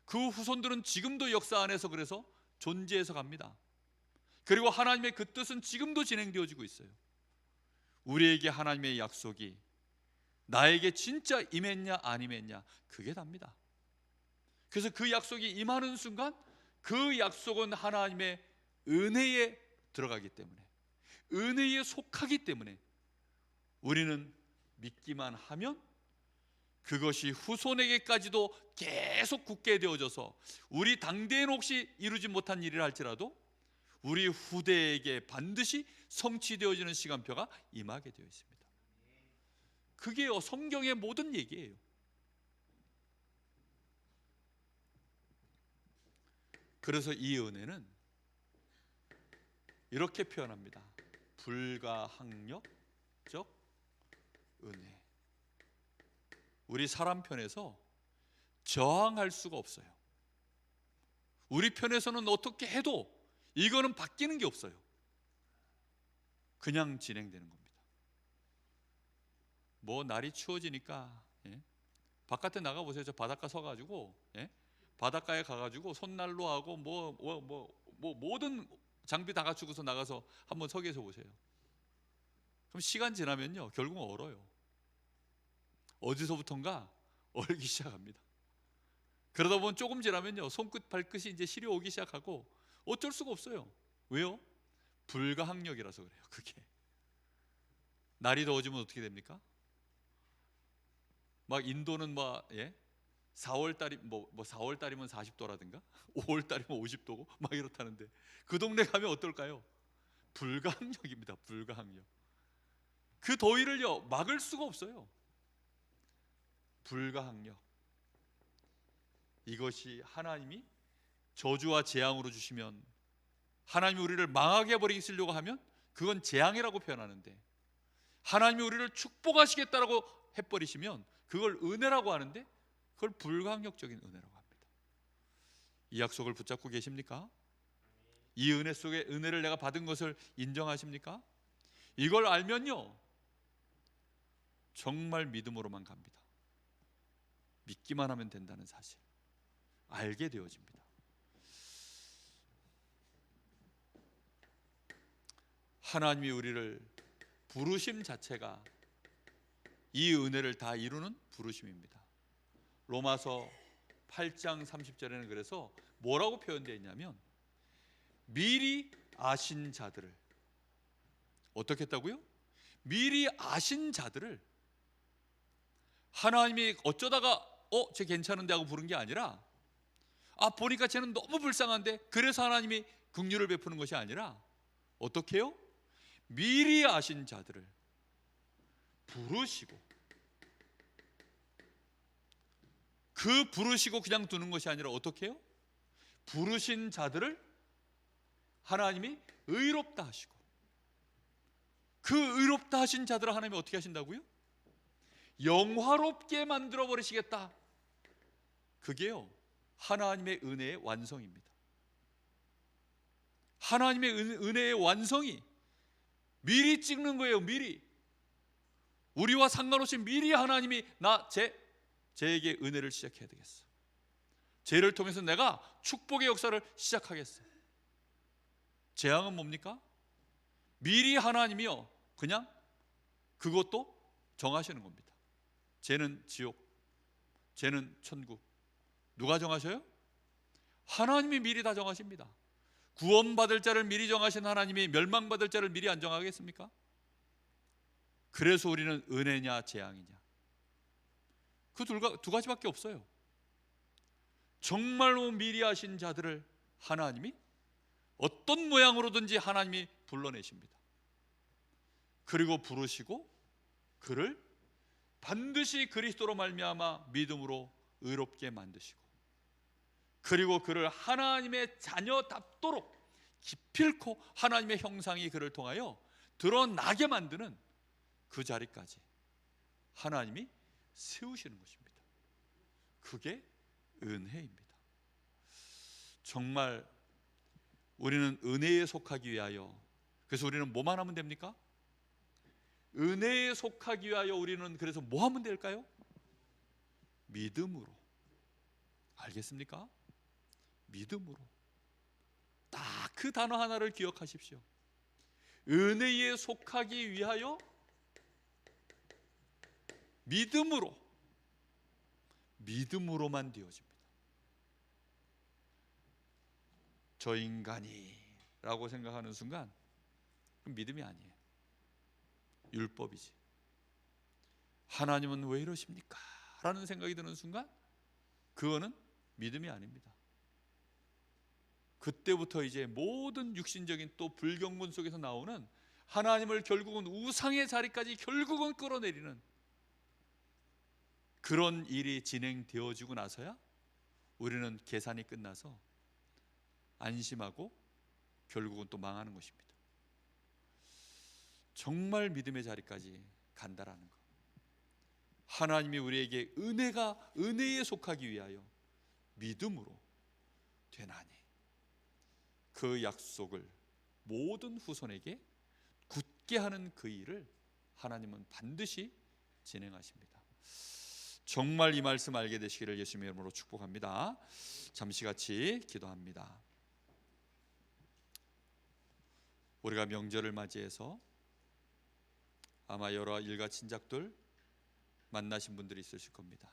그 후손들은 지금도 역사 안에서 그래서 존재해서 갑니다. 그리고 하나님의 그 뜻은 지금도 진행되어지고 있어요. 우리에게 하나님의 약속이 나에게 진짜 임했냐 안 임했냐, 그게 답니다. 그래서 그 약속이 임하는 순간 그 약속은 하나님의 은혜에 들어가기 때문에, 은혜에 속하기 때문에 우리는 믿기만 하면 그것이 후손에게까지도 계속 굳게 되어져서, 우리 당대에는 혹시 이루지 못한 일이라 할지라도 우리 후대에게 반드시 성취되어지는 시간표가 임하게 되어 있습니다. 그게 성경의 모든 얘기예요. 그래서 이 은혜는 이렇게 표현합니다. 불가항력적 은혜. 우리 사람 편에서 저항할 수가 없어요. 우리 편에서는 어떻게 해도 이거는 바뀌는 게 없어요. 그냥 진행되는 겁니다. 뭐 날이 추워지니까 바깥에 나가 보세요. 저 바닷가 서가지고 바닷가에 가가지고 손난로 하고 뭐 모든 장비 다 갖추고서 나가서 한번 서 계셔 보세요. 그럼 시간 지나면요 결국은 얼어요. 어디서부턴가 얼기 시작합니다. 그러다 보면 조금 지나면요 손끝 발끝이 이제 시려오기 시작하고 어쩔 수가 없어요. 왜요? 불가항력이라서 그래요. 그게 날이 더워지면 어떻게 됩니까? 막 인도는 4월 달이 4월 달이면 40도라든가 5월 달이면 50도고 막 이렇다는데, 그 동네 가면 어떨까요? 불가항력입니다. 불가항력. 그 더위를요 막을 수가 없어요. 불가항력. 이것이 하나님이 저주와 재앙으로 주시면, 하나님이 우리를 망하게 해버리시려고 하면 그건 재앙이라고 표현하는데, 하나님이 우리를 축복하시겠다라고 해버리시면 그걸 은혜라고 하는데, 그걸 불가항력적인 은혜라고 합니다. 이 약속을 붙잡고 계십니까? 이 은혜 속에 은혜를 내가 받은 것을 인정하십니까? 이걸 알면요 정말 믿음으로만 갑니다. 믿기만 하면 된다는 사실 알게 되어집니다. 하나님이 우리를 부르심 자체가 이 은혜를 다 이루는 부르심입니다. 로마서 8장 30절에는 그래서 뭐라고 표현되어 있냐면 미리 아신 자들을, 어떻게 했다고요? 미리 아신 자들을 하나님이 어쩌다가 쟤 괜찮은데 하고 부른 게 아니라, 보니까 쟤는 너무 불쌍한데 그래서 하나님이 긍휼을 베푸는 것이 아니라 어떻게 해요? 미리 아신 자들을 부르시고, 그 부르시고 그냥 두는 것이 아니라 어떻게 해요? 부르신 자들을 하나님이 의롭다 하시고, 그 의롭다 하신 자들을 하나님이 어떻게 하신다고요? 영화롭게 만들어 버리시겠다. 그게요, 하나님의 은혜의 완성입니다. 하나님의 은혜의 완성이 미리 찍는 거예요. 미리, 우리와 상관없이 미리 하나님이 쟤에게 은혜를 시작해야 되겠어. 쟤를 통해서 내가 축복의 역사를 시작하겠어. 재앙은 뭡니까? 미리 하나님이요, 그냥 그것도 정하시는 겁니다. 쟤는 지옥, 쟤는 천국. 누가 정하셔요? 하나님이 미리 다 정하십니다. 구원받을 자를 미리 정하신 하나님이 멸망받을 자를 미리 안 정하겠습니까? 그래서 우리는 은혜냐 재앙이냐, 그 두 가지밖에 없어요. 정말로 미리 하신 자들을 하나님이 어떤 모양으로든지 하나님이 불러내십니다. 그리고 부르시고 그를 반드시 그리스도로 말미암아 믿음으로 의롭게 만드시고, 그리고 그를 하나님의 자녀답도록 기필코 하나님의 형상이 그를 통하여 드러나게 만드는 그 자리까지 하나님이 세우시는 것입니다. 그게 은혜입니다. 정말 우리는 은혜에 속하기 위하여, 그래서 우리는 뭐만 하면 됩니까? 은혜에 속하기 위하여 우리는 그래서 뭐 하면 될까요? 믿음으로. 알겠습니까? 믿음으로. 딱 그 단어 하나를 기억하십시오. 은혜에 속하기 위하여 믿음으로만 되어집니다. 저 인간이 라고 생각하는 순간 그건 믿음이 아니에요. 율법이지. 하나님은 왜 이러십니까? 라는 생각이 드는 순간 그거는 믿음이 아닙니다. 그때부터 이제 모든 육신적인 또 불경건 속에서 나오는 하나님을 결국은 우상의 자리까지 결국은 끌어내리는 그런 일이 진행되어지고 나서야 우리는 계산이 끝나서 안심하고 결국은 또 망하는 것입니다. 정말 믿음의 자리까지 간다라는 것. 하나님이 우리에게 은혜에 속하기 위하여 믿음으로 되나니 그 약속을 모든 후손에게 굳게 하는 그 일을 하나님은 반드시 진행하십니다. 정말 이 말씀 알게 되시기를 예수님의 이름으로 축복합니다. 잠시 같이 기도합니다. 우리가 명절을 맞이해서 아마 여러 일가 친작들 만나신 분들이 있으실 겁니다.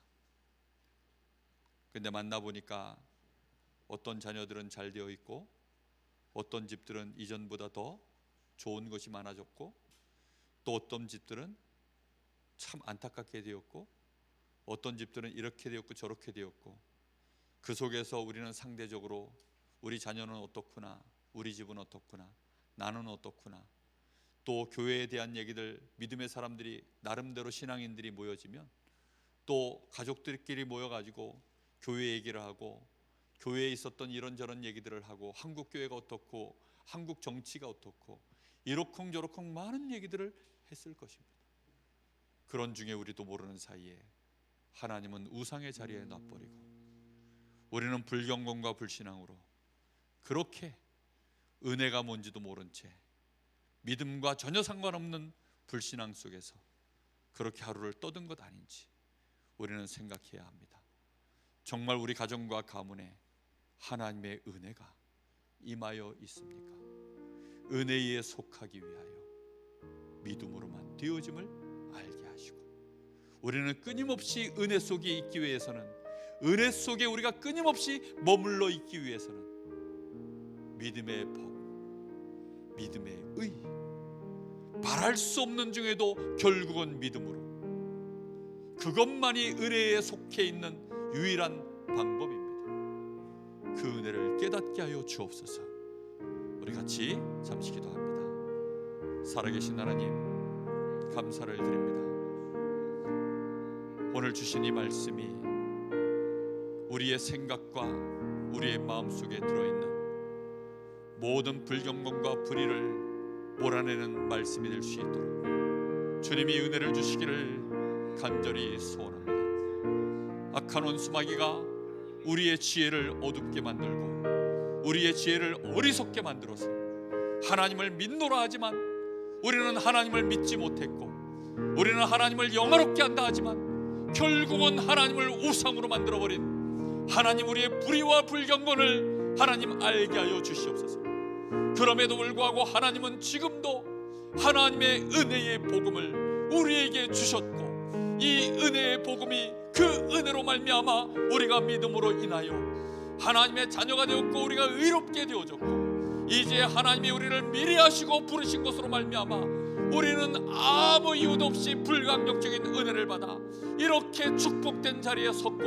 근데 만나보니까 어떤 자녀들은 잘 되어 있고 어떤 집들은 이전보다 더 좋은 것이 많아졌고 또 어떤 집들은 참 안타깝게 되었고 어떤 집들은 이렇게 되었고 저렇게 되었고, 그 속에서 우리는 상대적으로 우리 자녀는 어떻구나, 우리 집은 어떻구나, 나는 어떻구나, 또 교회에 대한 얘기들, 믿음의 사람들이 나름대로 신앙인들이 모여지면 또 가족들끼리 모여가지고 교회 얘기를 하고 교회에 있었던 이런저런 얘기들을 하고 한국 교회가 어떻고 한국 정치가 어떻고 이러쿵저러쿵 많은 얘기들을 했을 것입니다. 그런 중에 우리도 모르는 사이에 하나님은 우상의 자리에 놔버리고 우리는 불경건과 불신앙으로 그렇게 은혜가 뭔지도 모른 채 믿음과 전혀 상관없는 불신앙 속에서 그렇게 하루를 떠든 것 아닌지 우리는 생각해야 합니다. 정말 우리 가정과 가문에 하나님의 은혜가 임하여 있습니까? 은혜에 속하기 위하여 믿음으로만 되어짐을 알게 하시고, 우리는 끊임없이 은혜 속에 있기 위해서는, 은혜 속에 우리가 끊임없이 머물러 있기 위해서는 믿음의 복, 믿음의 의, 바랄 수 없는 중에도 결국은 믿음으로, 그것만이 은혜에 속해 있는 유일한 방법입니다. 그 은혜를 깨닫게 하여 주옵소서. 우리 같이 잠시 기도합니다. 살아계신 하나님, 감사를 드립니다. 오늘 주신 이 말씀이 우리의 생각과 우리의 마음속에 들어있는 모든 불경건과 불의를 몰아내는 말씀이 될 수 있도록 주님이 은혜를 주시기를 간절히 소원합니다. 악한 원수마귀가 우리의 지혜를 어둡게 만들고 우리의 지혜를 어리석게 만들어서 하나님을 믿노라 하지만 우리는 하나님을 믿지 못했고, 우리는 하나님을 영화롭게 한다 하지만 결국은 하나님을 우상으로 만들어버린 하나님, 우리의 불의와 불경건을 하나님 알게 하여 주시옵소서. 그럼에도 불구하고 하나님은 지금도 하나님의 은혜의 복음을 우리에게 주셨고, 이 은혜의 복음이 그 은혜로 말미암아 우리가 믿음으로 인하여 하나님의 자녀가 되었고 우리가 의롭게 되어졌고, 이제 하나님이 우리를 미리하시고 부르신 것으로 말미암아 우리는 아무 이유도 없이 불강력적인 은혜를 받아 이렇게 축복된 자리에 섰고,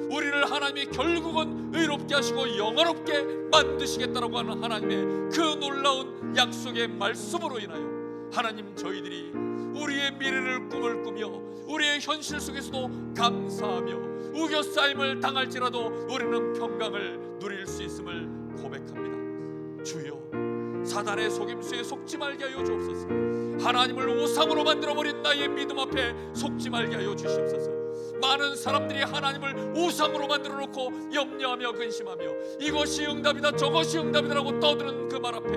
우리를 하나님이 결국은 의롭게 하시고 영원롭게 만드시겠다라고 하는 하나님의 그 놀라운 약속의 말씀으로 인하여 하나님, 저희들이 우리의 미래를 꿈을 꾸며 우리의 현실 속에서도 감사하며 우겨싸임을 당할지라도 우리는 평강을 누릴 수 있음을 고백합니다. 주여, 사단의 속임수에 속지 말게 하여 주옵소서. 하나님을 우상으로 만들어버린 나의 믿음 앞에 속지 말게 하여 주시옵소서. 많은 사람들이 하나님을 우상으로 만들어 놓고 염려하며 근심하며 이것이 응답이다 저것이 응답이다라고 떠드는 그 말 앞에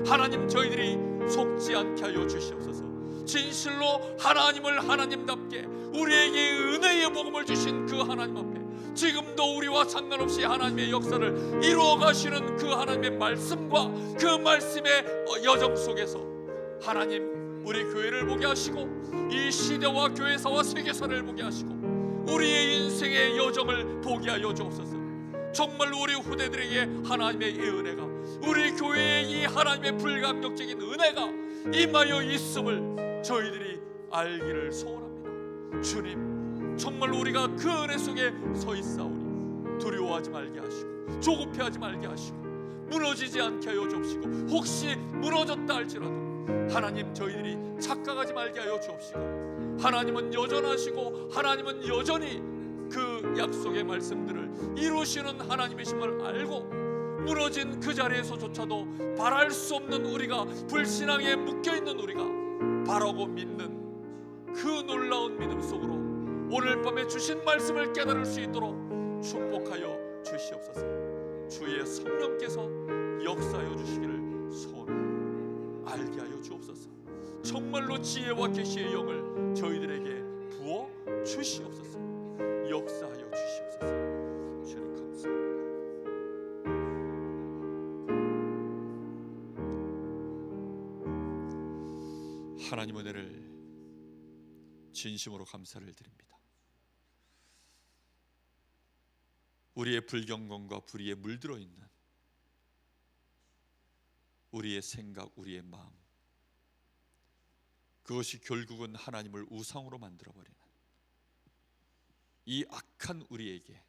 하나님, 저희들이 속지 않게 하여 주시옵소서. 진실로 하나님을 하나님답게 우리에게 은혜의 복음을 주신 그 하나님 앞에 지금도 우리와 상관없이 하나님의 역사를 이루어 가시는 그 하나님의 말씀과 그 말씀의 여정 속에서 하나님, 우리 교회를 보게 하시고 이 시대와 교회사와 세계사를 보게 하시고 우리의 인생의 여정을 보게 하여 주옵소서. 정말 우리 후대들에게 하나님의 이 은혜가, 우리 교회의 이 하나님의 불강력적인 은혜가 임하여 있음을 저희들이 알기를 소원합니다. 주님, 정말 우리가 그 은혜 속에 서 있사오니 두려워하지 말게 하시고 조급해하지 말게 하시고 무너지지 않게 하여 주옵시고, 혹시 무너졌다 할지라도 하나님, 저희들이 착각하지 말게 하여 주옵시고, 하나님은 여전하시고 하나님은 여전히 그 약속의 말씀들을 이루시는 하나님이심을 알고 무너진 그 자리에서조차도 바랄 수 없는 우리가, 불신앙에 묶여있는 우리가 바라고 믿는 그 놀라운 믿음 속으로 오늘 밤에 주신 말씀을 깨달을 수 있도록 축복하여 주시옵소서. 주의 성령께서 역사하여 주시기를 소원합니다. 알게 하여 주옵소서. 정말로 지혜와 계시의 영을 저희들에게 부어 주시옵소서. 역사하여 주시옵소서. 주님 감사합니다. 하나님, 은혜를 진심으로 감사를 드립니다. 우리의 불경건과 불의에 물들어 있는 우리의 생각, 우리의 마음, 그것이 결국은 하나님을 우상으로 만들어버리는 이 악한 우리에게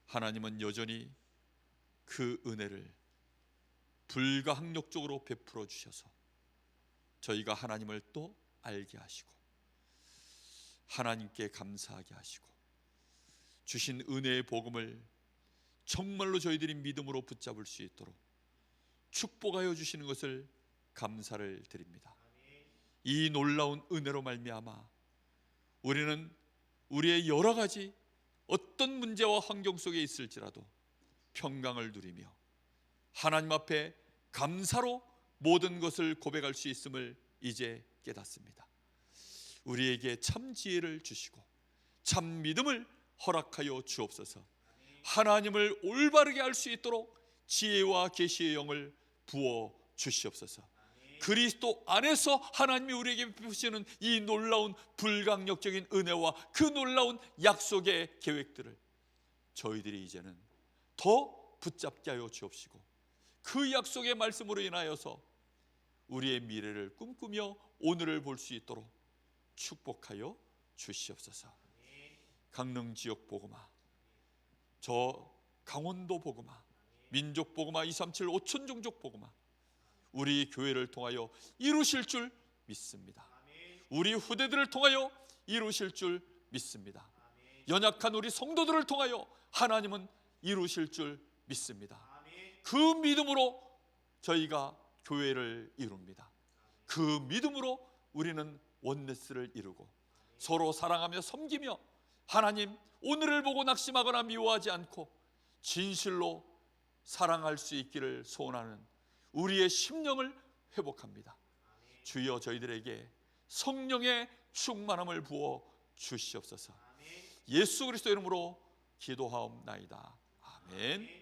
하나님은 여전히 그 은혜를 불가항력적으로 베풀어 주셔서 저희가 하나님을 또 알게 하시고 하나님께 감사하게 하시고 주신 은혜의 복음을 정말로 저희들이 믿음으로 붙잡을 수 있도록 축복하여 주시는 것을 감사를 드립니다. 이 놀라운 은혜로 말미암아 우리는 우리의 여러 가지 어떤 문제와 환경 속에 있을지라도 평강을 누리며 하나님 앞에 감사로 모든 것을 고백할 수 있음을 이제 깨닫습니다. 우리에게 참 지혜를 주시고 참 믿음을 허락하여 주옵소서. 하나님을 올바르게 알 수 있도록 지혜와 계시의 영을 부어 주시옵소서. 그리스도 안에서 하나님이 우리에게 베푸시는 이 놀라운 불강력적인 은혜와 그 놀라운 약속의 계획들을 저희들이 이제는 더 붙잡게 하여 주옵시고, 그 약속의 말씀으로 인하여서 우리의 미래를 꿈꾸며 오늘을 볼 수 있도록 축복하여 주시옵소서. 강릉 지역 복음화, 저 강원도 복음화, 민족 복음화, 237 오천 종족 복음화, 우리 교회를 통하여 이루실 줄 믿습니다. 우리 후대들을 통하여 이루실 줄 믿습니다. 연약한 우리 성도들을 통하여 하나님은 이루실 줄 믿습니다. 그 믿음으로 저희가 교회를 이룹니다. 그 믿음으로 우리는 원네스를 이루고 서로 사랑하며 섬기며 하나님 오늘을 보고 낙심하거나 미워하지 않고 진실로 사랑할 수 있기를 소원하는 우리의 심령을 회복합니다. 주여 저희들에게 성령의 충만함을 부어 주시옵소서. 예수 그리스도 이름으로 기도하옵나이다. 아멘.